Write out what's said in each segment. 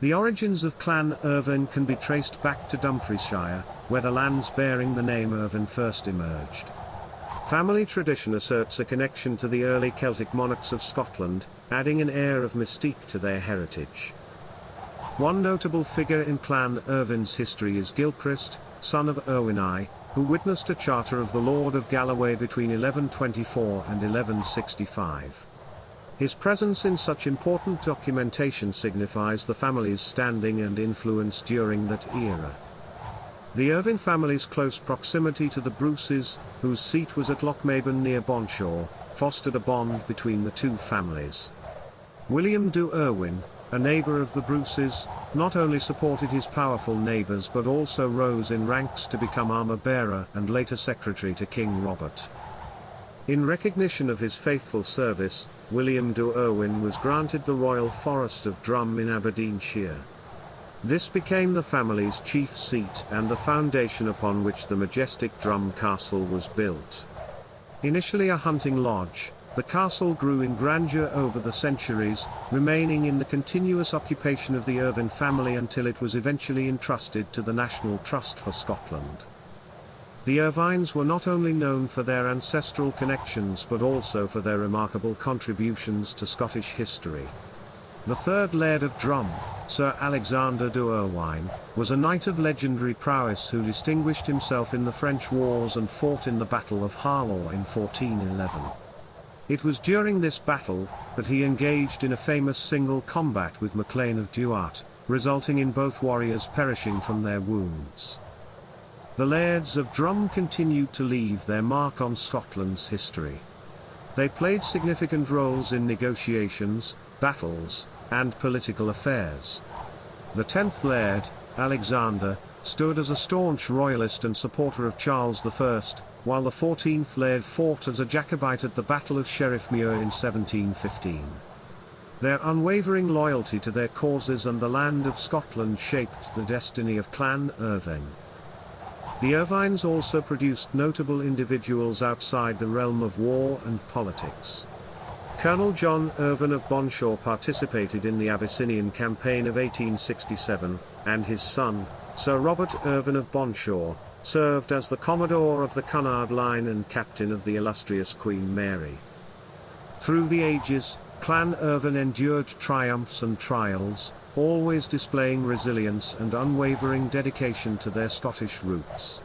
The origins of Clan Irvine can be traced back to Dumfriesshire, where the lands bearing the name Irvine first emerged. Family tradition asserts a connection to the early Celtic monarchs of Scotland, adding an air of mystique to their heritage. One notable figure in Clan Irvine's history is Gilchrist, son of Erwini, who witnessed a charter of the Lord of Galloway between 1124 and 1165. His presence in such important documentation signifies the family's standing and influence during that era. The Irvine family's close proximity to the Bruces, whose seat was at Lochmaben near Bonshaw, fostered a bond between the two families. William de Irwin, a neighbour of the Bruces, not only supported his powerful neighbours but also rose in ranks to become armour-bearer and later secretary to King Robert. In recognition of his faithful service, William de Irwin was granted the Royal Forest of Drum in Aberdeenshire. This became the family's chief seat and the foundation upon which the majestic Drum Castle was built. Initially a hunting lodge, the castle grew in grandeur over the centuries, remaining in the continuous occupation of the Irvine family until it was eventually entrusted to the National Trust for Scotland. The Irvines were not only known for their ancestral connections but also for their remarkable contributions to Scottish history. The third Laird of Drum, Sir Alexander de Irwine, was a knight of legendary prowess who distinguished himself in the French wars and fought in the Battle of Harlaw in 1411. It was during this battle that he engaged in a famous single combat with Maclean of Duart, resulting in both warriors perishing from their wounds. The Lairds of Drum continued to leave their mark on Scotland's history. They played significant roles in negotiations, battles, and political affairs. The 10th Laird, Alexander, stood as a staunch royalist and supporter of Charles I, while the 14th Laird fought as a Jacobite at the Battle of Sheriffmuir in 1715. Their unwavering loyalty to their causes and the land of Scotland shaped the destiny of Clan Irvine. The Irvines also produced notable individuals outside the realm of war and politics. Colonel John Irwin of Bonshaw participated in the Abyssinian campaign of 1867, and his son, Sir Robert Irwin of Bonshaw, served as the Commodore of the Cunard line and captain of the illustrious Queen Mary. Through the ages, Clan Irvine endured triumphs and trials, always displaying resilience and unwavering dedication to their Scottish roots.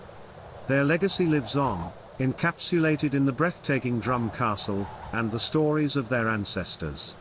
Their legacy lives on, encapsulated in the breathtaking Drum Castle, and the stories of their ancestors.